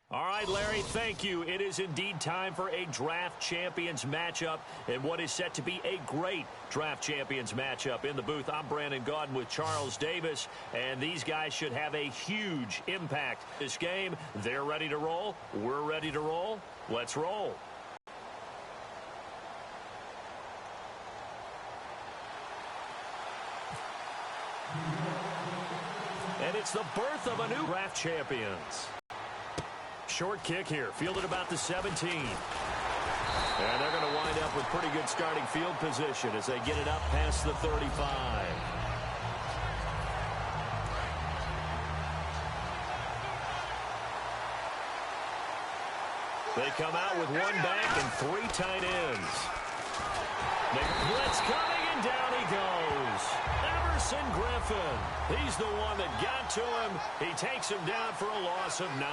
All right, Larry, thank you. It is indeed time for a Draft Champions matchup and what is set to be a great Draft Champions matchup. In the booth, I'm Brandon Gaudin with Charles Davis, and these guys should have a huge impact. This game, they're ready to roll. We're ready to roll. Let's roll. And it's the birth of a new Draft Champions. Short kick here, fielded about the 17. And they're going to wind up with pretty good starting field position as they get it up past the 35. They come out with one back and three tight ends. The blitz coming, and down he goes. Everson Griffin. He's the one that got to him. He takes him down for a loss of 9.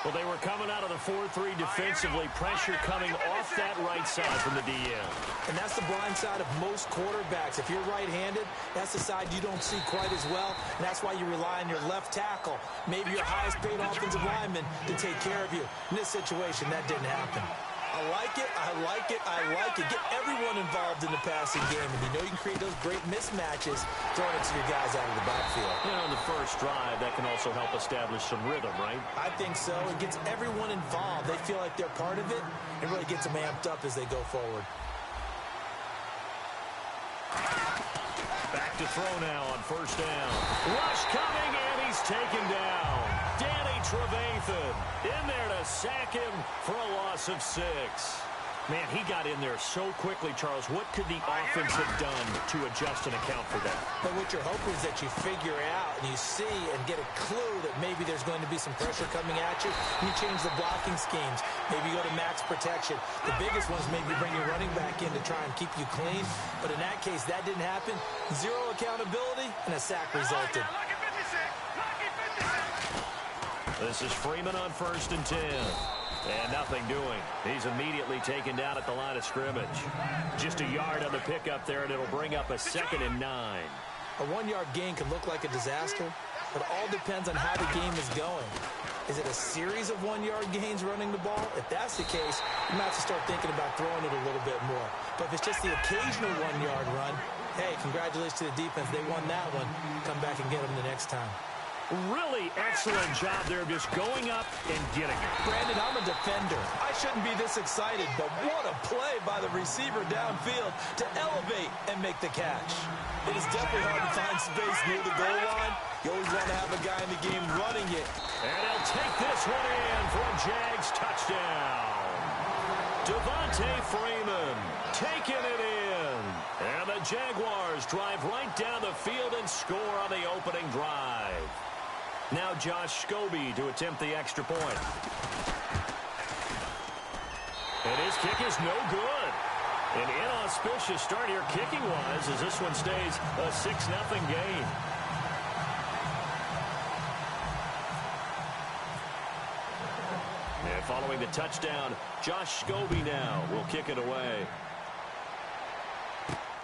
Well, they were coming out of the 4-3 defensively. Pressure coming off that right side from the DM. And that's the blind side of most quarterbacks. If you're right-handed, that's the side you don't see quite as well. And that's why you rely on your left tackle, maybe your highest-paid offensive lineman, to take care of you. In this situation, that didn't happen. I like it, I like it, I like it. Get everyone involved in the passing game. And you know you can create those great mismatches throwing it to your guys out of the backfield. You know, on the first drive, that can also help establish some rhythm, right? I think so. It gets everyone involved. They feel like they're part of it. It really gets them amped up as they go forward. Back to throw now on first down. Rush coming, and he's taken down. Danny Trevathan in there to sack him for a loss of 6. Man, he got in there so quickly, Charles. What could the offense have done to adjust and account for that? But what you're hoping is that you figure out and you see and get a clue that maybe there's going to be some pressure coming at you. You change the blocking schemes. Maybe you go to max protection. The biggest one is maybe bring your running back in to try and keep you clean. But in that case, that didn't happen. Zero accountability, and a sack resulted. This is Freeman on first and 10. And nothing doing. He's immediately taken down at the line of scrimmage. Just a yard on the pickup there, and it'll bring up a 2nd and 9. A 1-yard gain can look like a disaster, but it all depends on how the game is going. Is it a series of 1-yard gains running the ball? If that's the case, you might have to start thinking about throwing it a little bit more. But if it's just the occasional 1-yard run, hey, congratulations to the defense. They won that one. Come back and get them the next time. Really excellent job there, just going up and getting it. Brandon, I'm a defender. I shouldn't be this excited, but what a play by the receiver downfield to elevate and make the catch. It is definitely hard to find space near the goal line. You always want to have a guy in the game running it. And he'll take this one in for a Jags touchdown. Devontae Freeman taking it in. And the Jaguars drive right down the field and score on the opening drive. Now Josh Scobie to attempt the extra point. And his kick is no good. An inauspicious start here kicking-wise as this one stays a 6-0 game. And following the touchdown, Josh Scobie now will kick it away.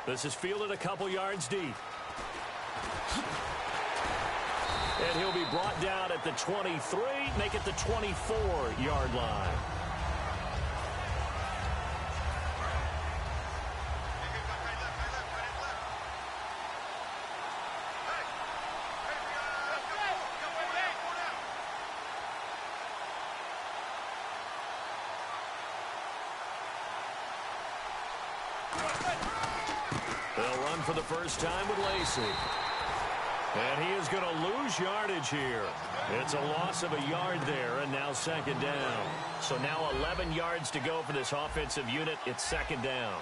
This is fielded a couple yards deep. And he'll be brought down at the 23, make it the 24-yard line. They'll run for the first time with Lacy. And he is going to lose yardage here. It's a loss of a yard there, and now 2nd down. So now 11 yards to go for this offensive unit. It's 2nd down.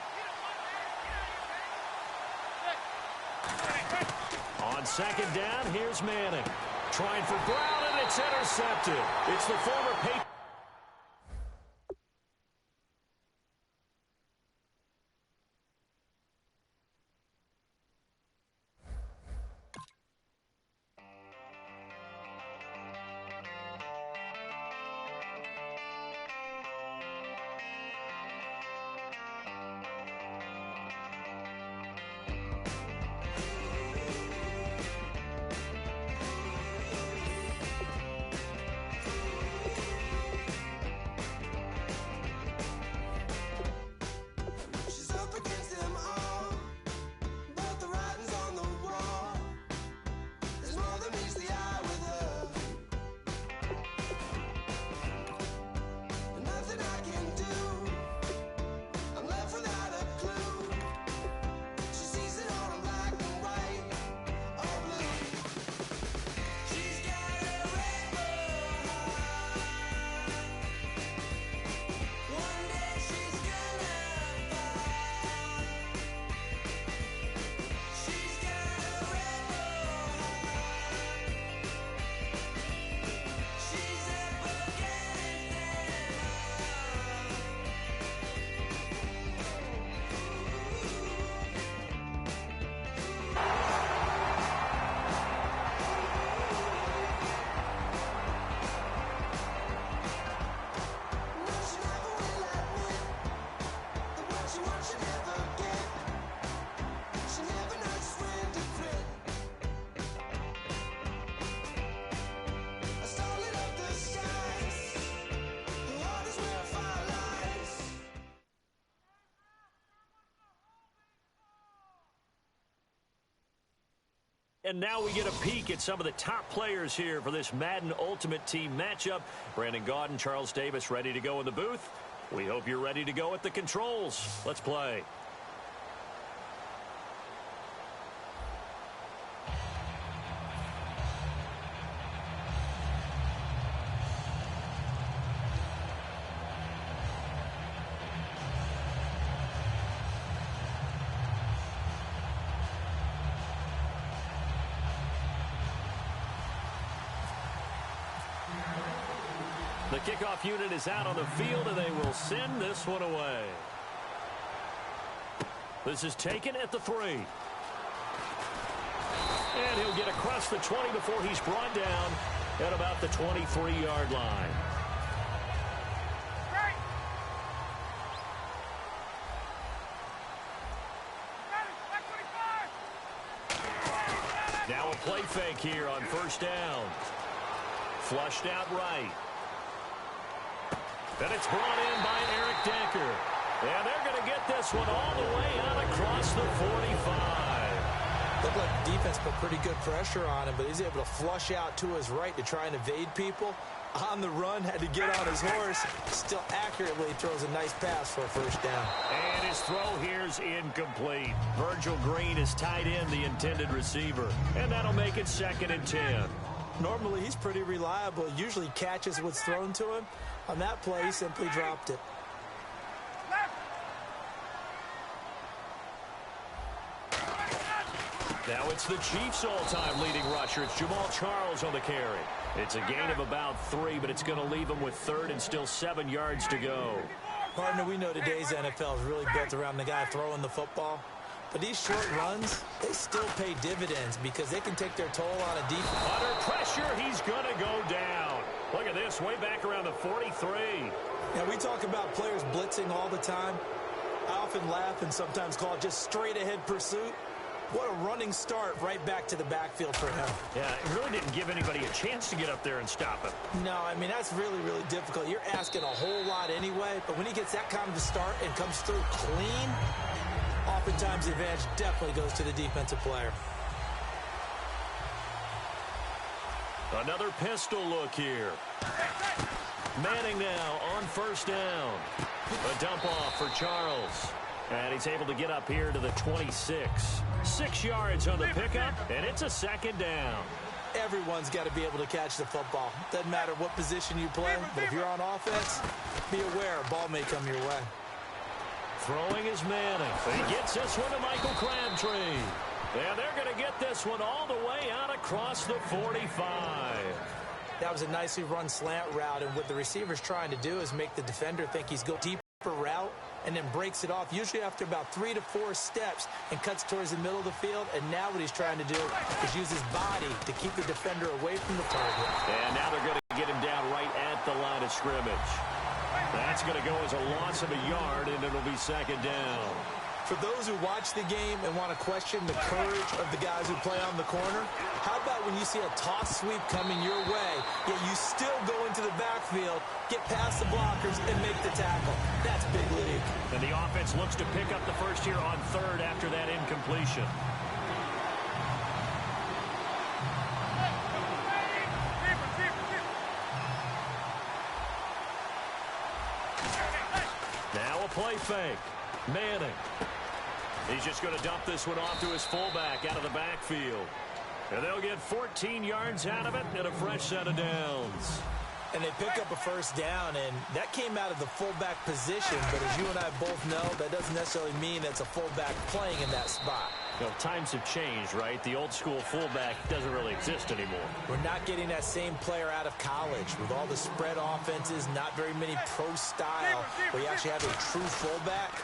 On 2nd down, here's Manning. Trying for Brown, and it's intercepted. It's the former Patriot. And now we get a peek at some of the top players here for this Madden Ultimate Team matchup. Brandon Gaudin, Charles Davis ready to go in the booth. We hope you're ready to go at the controls. Let's play. The kickoff unit is out on the field, and they will send this one away. This is taken at the 3. And he'll get across the 20 before he's brought down at about the 23-yard line. Now a play fake here on first down. Flushed out right. And it's brought in by Eric Decker. And they're going to get this one all the way out across the 45. Looked like the defense put pretty good pressure on him, but he's able to flush out to his right to try and evade people. On the run, had to get on his horse. Still accurately throws a nice pass for a first down. And his throw here's incomplete. Virgil Green is tied in, the intended receiver. And that'll make it 2nd and 10. Normally, he's pretty reliable. Usually catches what's thrown to him. On that play, he simply dropped it. Now it's the Chiefs' all-time leading rusher. It's Jamal Charles on the carry. It's a gain of about 3, but it's going to leave him with 3rd and still 7 yards to go. Partner, we know today's NFL is really built around the guy throwing the football. But these short runs, they still pay dividends because they can take their toll on a defense. Under pressure, he's going to go down. Look at this, way back around the 43. Now, we talk about players blitzing all the time. I often laugh and sometimes call it just straight-ahead pursuit. What a running start right back to the backfield for him. Yeah, it really didn't give anybody a chance to get up there and stop him. No, I mean, that's really, really difficult. You're asking a whole lot anyway, but when he gets that kind of a start and comes through clean, oftentimes the advantage definitely goes to the defensive player. Another pistol look here. Manning now on first down. A dump off for Charles. And he's able to get up here to the 26. 6 yards on the pickup, and it's a 2nd down. Everyone's got to be able to catch the football. Doesn't matter what position you play, but if you're on offense, be aware a ball may come your way. Throwing is Manning. He gets this one to Michael Crabtree. And they're going to get this one all the way out across the 45. That was a nicely run slant route, and what the receiver's trying to do is make the defender think he's going deeper route and then breaks it off, usually after about 3 to 4 steps, and cuts towards the middle of the field. And now what he's trying to do is use his body to keep the defender away from the target. And now they're going to get him down right at the line of scrimmage. That's going to go as a loss of a yard, and it'll be 2nd down. For those who watch the game and want to question the courage of the guys who play on the corner, how about when you see a toss sweep coming your way, yet you still go into the backfield, get past the blockers, and make the tackle? That's big league. And the offense looks to pick up the first here on 3rd after that incompletion. Now a play fake. Manning. He's just going to dump this one off to his fullback out of the backfield. And they'll get 14 yards out of it and a fresh set of downs. And they pick up a first down, and that came out of the fullback position. But as you and I both know, that doesn't necessarily mean that's a fullback playing in that spot. Well, times have changed, right? The old school fullback doesn't really exist anymore. We're not getting that same player out of college with all the spread offenses, not very many pro style, where you actually have a true fullback.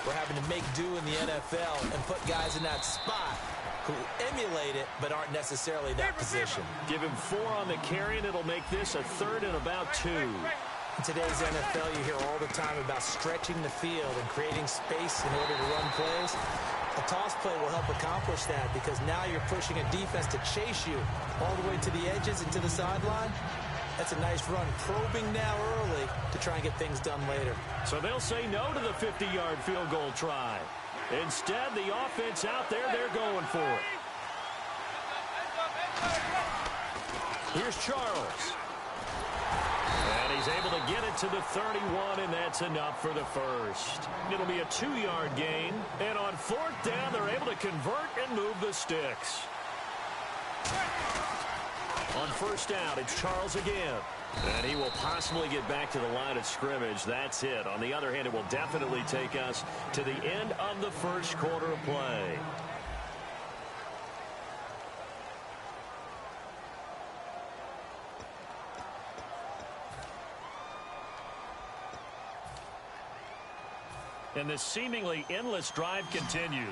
We're having to make do in the NFL and put guys in that spot who emulate it but aren't necessarily that position. Give him 4 on the carry, and it'll make this a 3rd and about 2. In today's NFL, you hear all the time about stretching the field and creating space in order to run plays. A toss play will help accomplish that because now you're pushing a defense to chase you all the way to the edges and to the sideline. That's a nice run, probing now early to try and get things done later. So they'll say no to the 50-yard field goal try. Instead, the offense out there, they're going for it. Here's Charles. And he's able to get it to the 31, and that's enough for the first. It'll be a 2-yard gain, and on 4th down, they're able to convert and move the sticks. On 1st down, it's Charles again. And he will possibly get back to the line of scrimmage. That's it. On the other hand, it will definitely take us to the end of the first quarter of play. And this seemingly endless drive continues.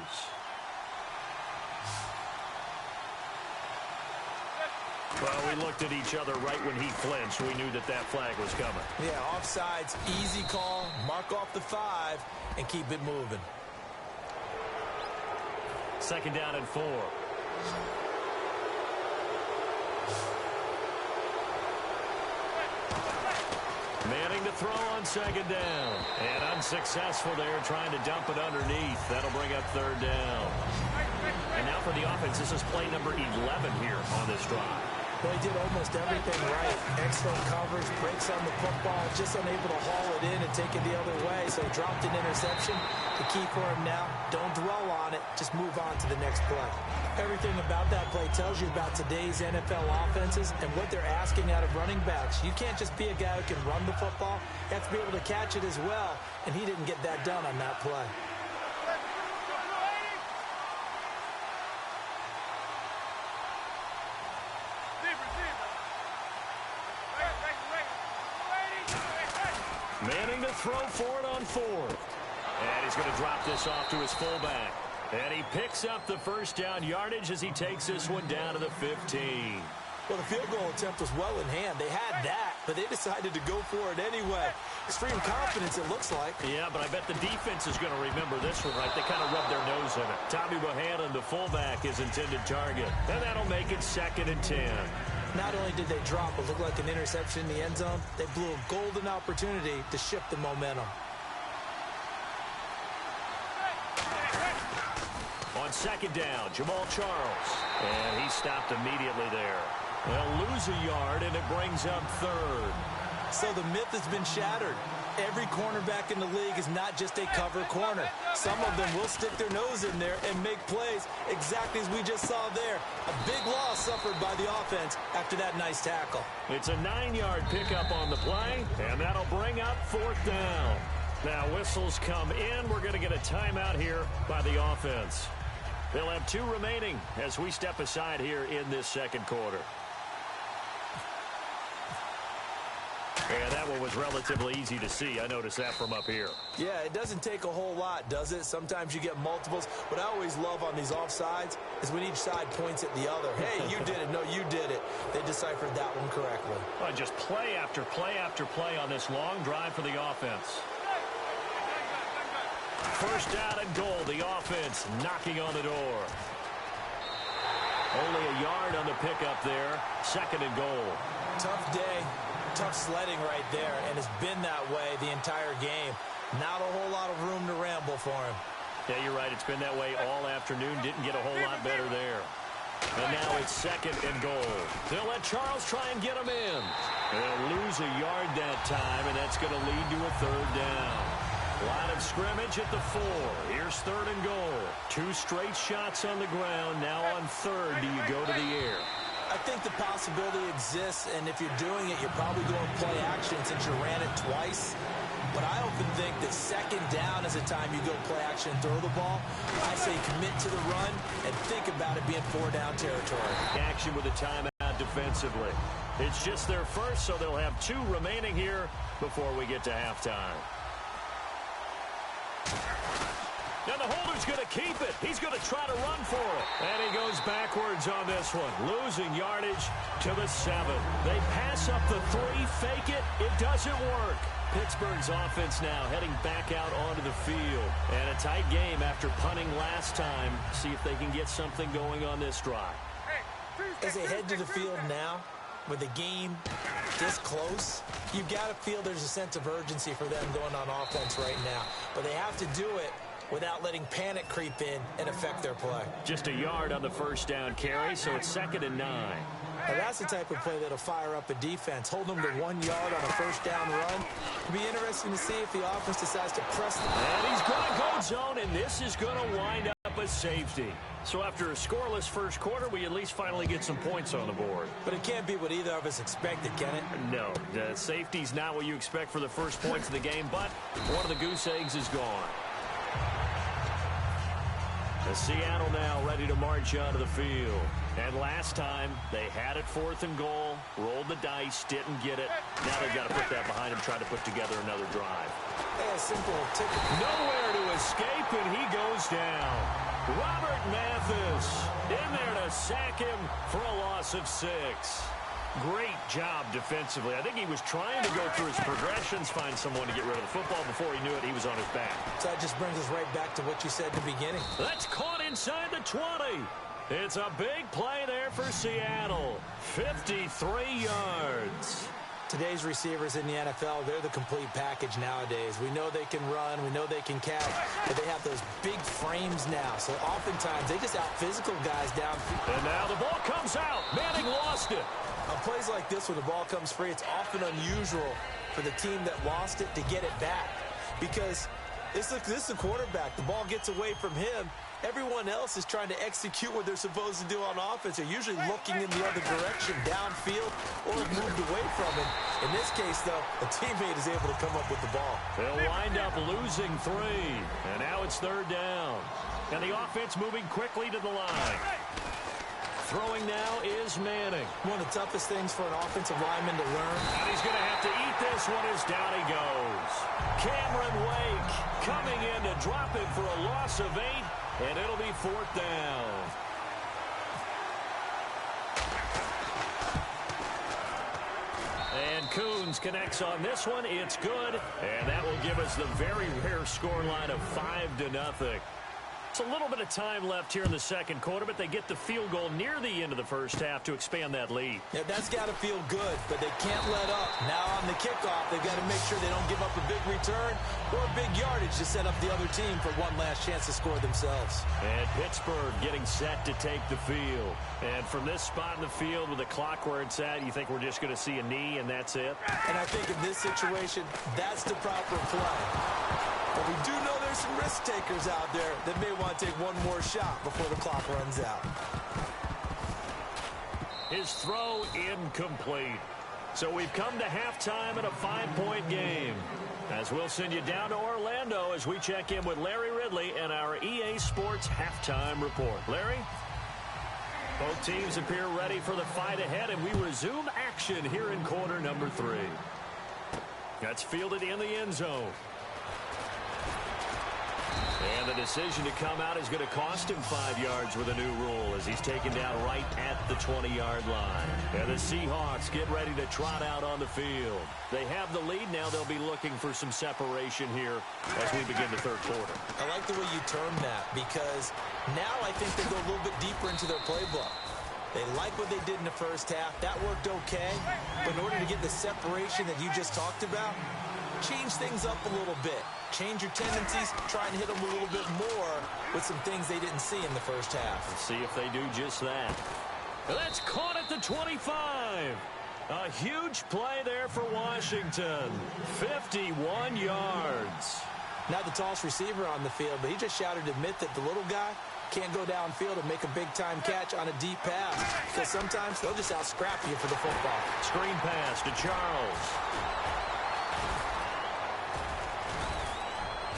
Well, we looked at each other right when he flinched. We knew that that flag was coming. Yeah, offsides, easy call. Mark off the 5 and keep it moving. 2nd down and 4. Manning to throw on 2nd down. And unsuccessful there, trying to dump it underneath. That'll bring up 3rd down. And now for the offense, this is play number 11 here on this drive. Well, he did almost everything right. Excellent coverage, breaks on the football, just unable to haul it in and take it the other way. So he dropped an interception. The key for him now, don't dwell on it. Just move on to the next play. Everything about that play tells you about today's NFL offenses and what they're asking out of running backs. You can't just be a guy who can run the football. You have to be able to catch it as well, and he didn't get that done on that play. Manning to throw for it on 4th. And he's going to drop this off to his fullback. And he picks up the 1st down yardage as he takes this one down to the 15. Well, the field goal attempt was well in hand. They had that, but they decided to go for it anyway. Extreme confidence, it looks like. Yeah, but I bet the defense is going to remember this one, right? They kind of rubbed their nose in it. Tommy Bohannon, the fullback, is intended target. And that'll make it 2nd and 10. Not only did they drop what looked like an interception in the end zone, they blew a golden opportunity to shift the momentum. On 2nd down, Jamal Charles. And he stopped immediately there. They'll lose a yard, and it brings up 3rd. So the myth has been shattered. Every cornerback in the league is not just a cover corner. Some of them will stick their nose in there and make plays exactly as we just saw there. A big loss suffered by the offense after that nice tackle. It's a 9-yard pickup on the play, and that'll bring up 4th down. Now whistles come in. We're going to get a timeout here by the offense. They'll have 2 remaining as we step aside here in this 2nd quarter. And that one was relatively easy to see. I noticed that from up here. Yeah, it doesn't take a whole lot, does it? Sometimes you get multiples. What I always love on these offsides is when each side points at the other. Hey, you did it. No, you did it. They deciphered that one correctly. Well, just play after play after play on this long drive for the offense. 1st down and goal. The offense knocking on the door. Only a yard on the pickup there. 2nd and goal. Tough day. Tough sledding right there, and it's been that way the entire game. Not a whole lot of room to ramble for him. Yeah, you're right. It's been that way all afternoon. Didn't get a whole lot better there. And now it's 2nd and goal. They'll let Charles try and get him in. They'll lose a yard that time, and that's going to lead to a 3rd down. Line of scrimmage at the 4. Here's 3rd and goal. 2 straight shots on the ground. Now on 3rd, do you go to the air? I think the possibility exists, and if you're doing it, you're probably going play action since you ran it twice. But I often think that 2nd down is a time you go play action and throw the ball. I say commit to the run and think about it being 4-down territory. Action with a timeout defensively. It's just their first, so they'll have 2 remaining here before we get to halftime. And the holder's going to keep it. He's going to try to run for it. And he goes backwards on this one, losing yardage to the 7. They pass up the 3, fake it. It doesn't work. Pittsburgh's offense now heading back out onto the field. And a tight game after punting last time. See if they can get something going on this drive. As they head to the field now, with the game this close, you've got to feel there's a sense of urgency for them going on offense right now. But they have to do it without letting panic creep in and affect their play. Just a yard on the first down carry, so it's 2nd and 9. Now that's the type of play that'll fire up a defense. Hold them to 1 yard on a first down run. It'll be interesting to see if the offense decides to press them. And he's going to go zone, and this is going to wind up a safety. So after a scoreless first quarter, we at least finally get some points on the board. But it can't be what either of us expected, can it? No, the safety's not what you expect for the first points of the game, but one of the goose eggs is gone. The Seattle now ready to march onto the field. And last time, they had it 4th and goal, rolled the dice, didn't get it. Now they've got to put that behind them, try to put together another drive. A simple ticket. Nowhere to escape, and he goes down. Robert Mathis in there to sack him for a loss of 6. Great job defensively. I think he was trying to go through his progressions, find someone to get rid of the football. Before he knew it, he was on his back. So that just brings us right back to what you said in the beginning. That's caught inside the 20. It's a big play there for Seattle. 53 yards. Today's receivers in the NFL, they're the complete package nowadays. We know they can run, we know they can catch, but they have those big frames now. So oftentimes they just out-physical guys downfield. And now the ball comes out. Manning lost it. On plays like this, when the ball comes free, it's often unusual for the team that lost it to get it back. Because this is a quarterback. The ball gets away from him. Everyone else is trying to execute what they're supposed to do on offense. They're usually looking in the other direction, downfield, or moved away from it. In this case, though, a teammate is able to come up with the ball. They'll wind up losing 3. And now it's 3rd down. And the offense moving quickly to the line. Throwing now is Manning. One of the toughest things for an offensive lineman to learn. And he's going to have to eat this one as down he goes. Cameron Wake coming in to drop it for a loss of 8. And it'll be 4th down. And Coons connects on this one. It's good. And that will give us the very rare scoreline of 5-0. It's a little bit of time left here in the second quarter, but they get the field goal near the end of the first half to expand that lead. Yeah, that's got to feel good, but they can't let up. Now on the kickoff, they've got to make sure they don't give up a big return or a big yardage to set up the other team for one last chance to score themselves. And Pittsburgh getting set to take the field. And from this spot in the field with the clock where it's at, you think we're just going to see a knee and that's it? And I think in this situation, that's the proper play. But we do know there's some risk takers out there that may want to take one more shot before the clock runs out. His throw incomplete. So we've come to halftime in a 5-point game. As we'll send you down to Orlando as we check in with Larry Ridley and our EA Sports Halftime Report. Larry? Both teams appear ready for the fight ahead, and we resume action here in quarter number 3. That's fielded in the end zone. And the decision to come out is going to cost him 5 yards with a new rule as he's taken down right at the 20-yard line. And the Seahawks get ready to trot out on the field. They have the lead now. They'll be looking for some separation here as we begin the third quarter. I like the way you term that because now I think they go a little bit deeper into their playbook. They like what they did in the first half. That worked okay. But in order to get the separation that you just talked about, change things up a little bit. Change your tendencies, try and hit them a little bit more with some things they didn't see in the first half. Let's see if they do just that. That's caught at the 25. A huge play there for Washington. 51 yards. Not the tallest receiver on the field, but he just shouted to admit that the little guy can't go downfield and make a big-time catch on a deep pass. Because sometimes they'll just out-scrap you for the football. Screen pass to Charles.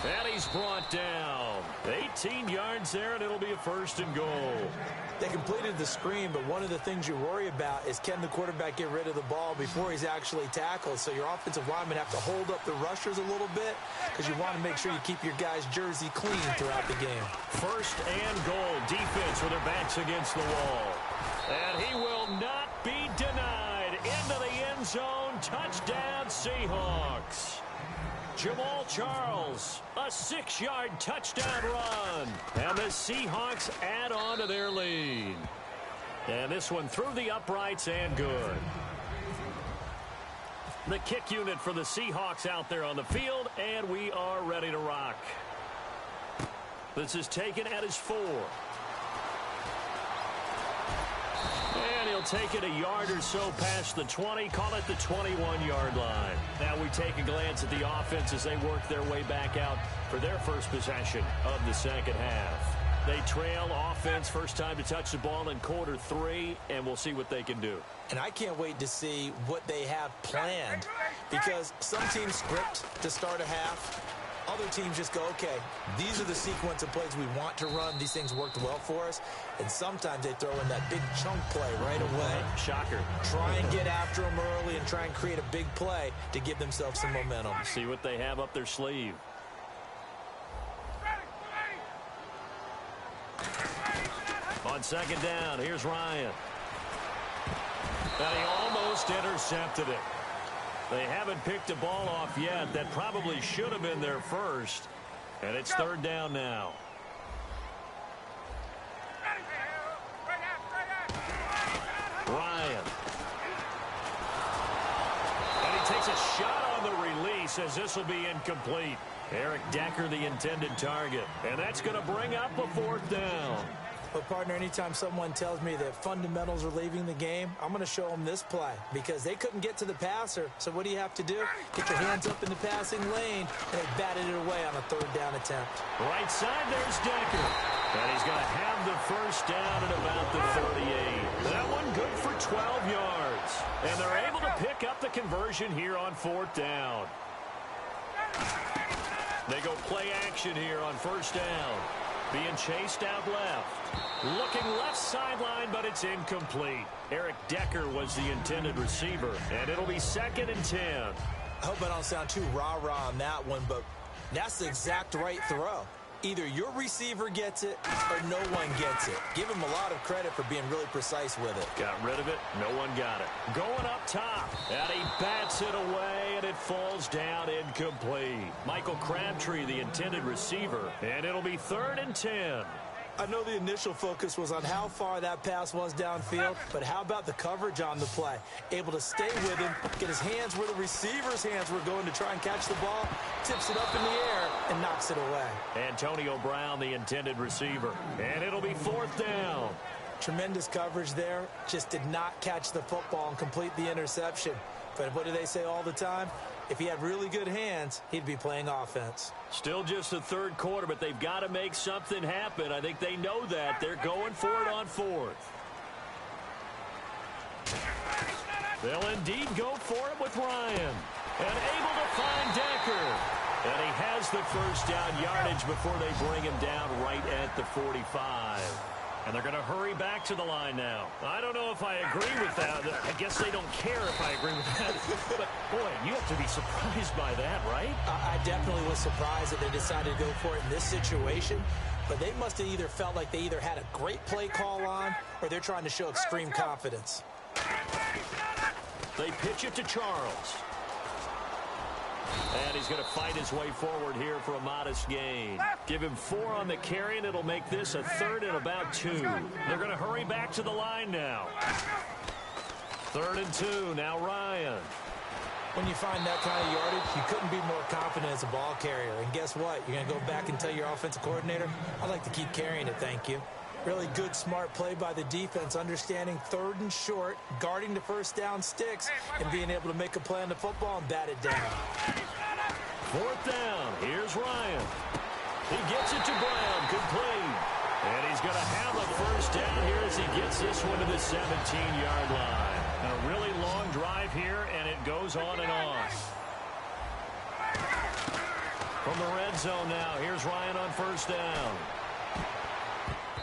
And he's brought down. 18 yards there, and it'll be a 1st and goal. They completed the screen, but one of the things you worry about is can the quarterback get rid of the ball before he's actually tackled? So your offensive linemen have to hold up the rushers a little bit because you want to make sure you keep your guys' jersey clean throughout the game. 1st and goal. Defense with their backs against the wall. And he will not be denied. Into the end zone. Touchdown, Seahawks. Jamal Charles, a 6-yard touchdown run. And the Seahawks add on to their lead. And this one through the uprights and good. The kick unit for the Seahawks out there on the field, and we are ready to rock. This is taken at his 4. And he'll take it a yard or so past the 20, call it the 21-yard line. Now we take a glance at the offense as they work their way back out for their first possession of the second half. They trail offense, first time to touch the ball in quarter 3, and we'll see what they can do. And I can't wait to see what they have planned, because some teams script to start a half. Other teams just go, okay, these are the sequence of plays we want to run. These things worked well for us. And sometimes they throw in that big chunk play right away. Shocker. Try and get after them early and try and create a big play to give themselves some momentum. See what they have up their sleeve. On second down, here's Ryan. And he almost intercepted it. They haven't picked a ball off yet. That probably should have been their first. And it's third down now. Ryan. And he takes a shot on the release as this will be incomplete. Eric Decker, the intended target. And that's going to bring up a fourth down. But, partner, anytime someone tells me that fundamentals are leaving the game, I'm going to show them this play because they couldn't get to the passer. So what do you have to do? Get your hands up in the passing lane, and they batted it away on a third down attempt. Right side, there's Decker. And he's going to have the first down at about the 38. That one good for 12 yards. And they're able to pick up the conversion here on fourth down. They go play action here on first down. Being chased out left. Looking left sideline, but it's incomplete. Eric Decker was the intended receiver, and it'll be 2nd and 10. I hope I don't sound too rah-rah on that one, but that's the exact right throw. Either your receiver gets it or no one gets it. Give him a lot of credit for being really precise with it. Got rid of it. No one got it. Going up top. And he bats it away, and it falls down incomplete. Michael Crabtree, the intended receiver, and it'll be 3rd and 10. I know the initial focus was on how far that pass was downfield, but how about the coverage on the play? Able to stay with him, get his hands where the receiver's hands were going to try and catch the ball, tips it up in the air, and knocks it away. Antonio Brown, the intended receiver, and it'll be 4th down. Tremendous coverage there, just did not catch the football and complete the interception. But what do they say all the time? If he had really good hands, he'd be playing offense. Still just the third quarter, but they've got to make something happen. I think they know that. They're going for it on 4th. They'll indeed go for it with Ryan. And able to find Decker. And he has the first down yardage before they bring him down right at the 45. And they're going to hurry back to the line now. I don't know if I agree with that. I guess they don't care if I agree with that. But, boy, you have to be surprised by that, right? I definitely was surprised that they decided to go for it in this situation. But they must have either felt like they either had a great play call on or they're trying to show extreme confidence. They pitch it to Charles. And he's going to fight his way forward here for a modest gain. Give him 4 on the carry, and it'll make this a 3rd and about 2. They're going to hurry back to the line now. 3rd and 2. Now Ryan. When you find that kind of yardage, you couldn't be more confident as a ball carrier. And guess what? You're going to go back and tell your offensive coordinator, I'd like to keep carrying it, thank you. Really good, smart play by the defense, understanding 3rd and short, guarding the first down sticks, and being able to make a play on the football and bat it down. 4th down. Here's Ryan. He gets it to Brown, complete. And he's going to have a first down here as he gets this one to the 17-yard line. And a really long drive here, and it goes on and on. From the red zone now, here's Ryan on first down.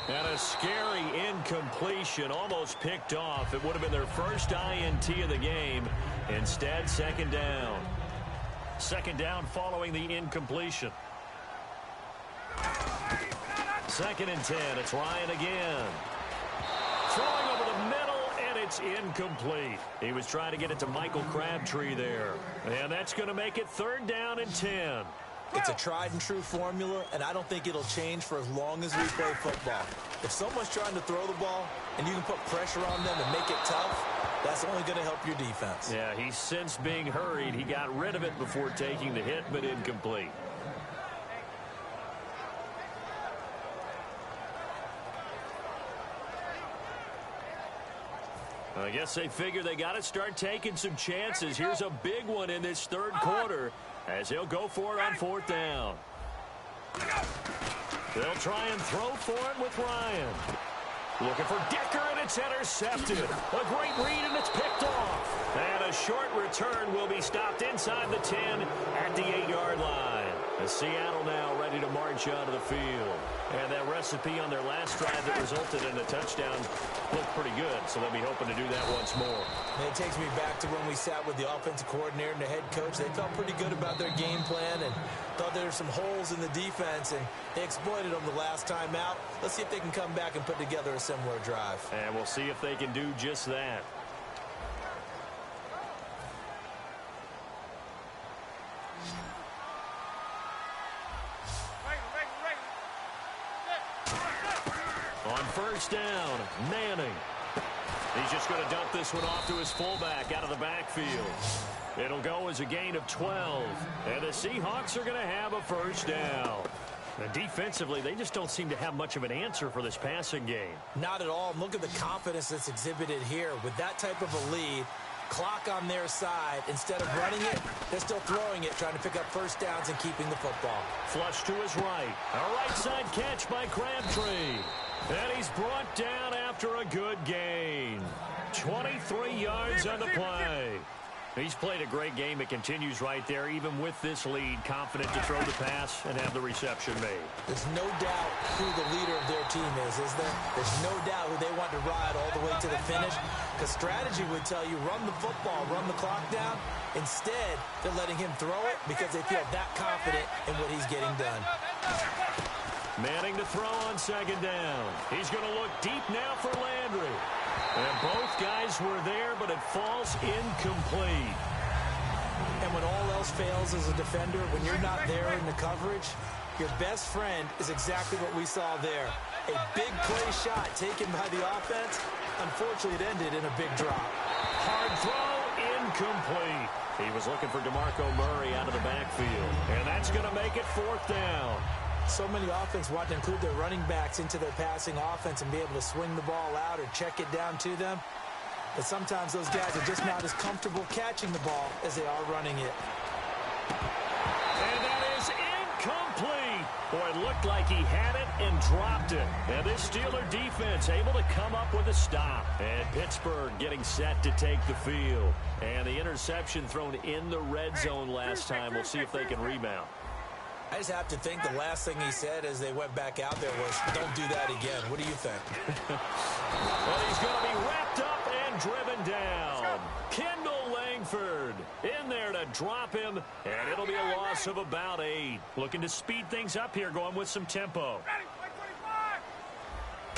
And a scary incompletion, almost picked off. It would have been their first INT of the game. Instead, 2nd down. 2nd down following the incompletion. 2nd and 10. It's Ryan again. Throwing over the middle, and it's incomplete. He was trying to get it to Michael Crabtree there. And that's going to make it 3rd down and 10. It's a tried-and-true formula, and I don't think it'll change for as long as we play football. If someone's trying to throw the ball and you can put pressure on them and make it tough, that's only going to help your defense. Yeah, he's since being hurried. He got rid of it before taking the hit, but incomplete. I guess they figure they got to start taking some chances. Here's a big one in this third quarter as he'll go for it on fourth down. They'll try and throw for it with Ryan. Looking for Decker, and it's intercepted. A great read, and it's picked off. And a short return will be stopped inside the 10 at the 8-yard line. As Seattle now ready to march onto the field. And that recipe on their last drive that resulted in a touchdown looked pretty good, so they'll be hoping to do that once more. And it takes me back to when we sat with the offensive coordinator and the head coach. They felt pretty good about their game plan and thought there were some holes in the defense, and they exploited them the last time out. Let's see if they can come back and put together a similar drive. And we'll see if they can do just that. On first down, Manning. He's just going to dump this one off to his fullback out of the backfield. It'll go as a gain of 12. And the Seahawks are going to have a first down. And defensively, they just don't seem to have much of an answer for this passing game. Not at all. Look at the confidence that's exhibited here. With that type of a lead, clock on their side, instead of running it, they're still throwing it, trying to pick up first downs and keeping the football. Flush to his right. A right side catch by Crabtree. And he's brought down after a good gain. 23 yards on the play. He's played a great game. It continues right there, even with this lead, confident to throw the pass and have the reception made. There's no doubt who the leader of their team is there? There's no doubt who they want to ride all the way to the finish. Because strategy would tell you, run the football, run the clock down. Instead, they're letting him throw it because they feel that confident in what he's getting done. Manning to throw on second down. He's going to look deep now for Landry. And both guys were there, but it falls incomplete. And when all else fails as a defender, when you're not there in the coverage, your best friend is exactly what we saw there. A big play shot taken by the offense. Unfortunately, it ended in a big drop. Hard throw, incomplete. He was looking for DeMarco Murray out of the backfield. And that's going to make it fourth down. So many offense want to include their running backs into their passing offense and be able to swing the ball out or check it down to them. But sometimes those guys are just not as comfortable catching the ball as they are running it. And that is incomplete. Boy, it looked like he had it and dropped it. And this Steeler defense able to come up with a stop. And Pittsburgh getting set to take the field. And the interception thrown in the red zone last time. We'll see if they can rebound. I just have to think the last thing he said as they went back out there was, don't do that again. What do you think? Well, he's going to be wrapped up and driven down. Kendall Langford in there to drop him, and it'll be a loss of about 8. Looking to speed things up here, going with some tempo.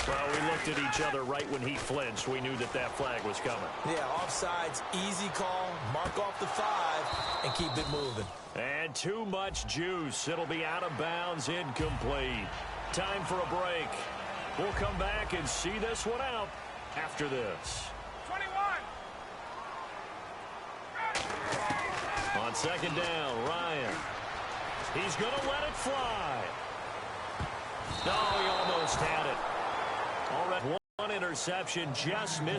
Well, we looked at each other right when he flinched. We knew that that flag was coming. Yeah, offsides, easy call, mark off the 5, and keep it moving. And too much juice. It'll be out of bounds, incomplete. Time for a break. We'll come back and see this one out after this. 21. On second down, Ryan. He's going to let it fly. No, he almost had it. All right, one interception, just missed.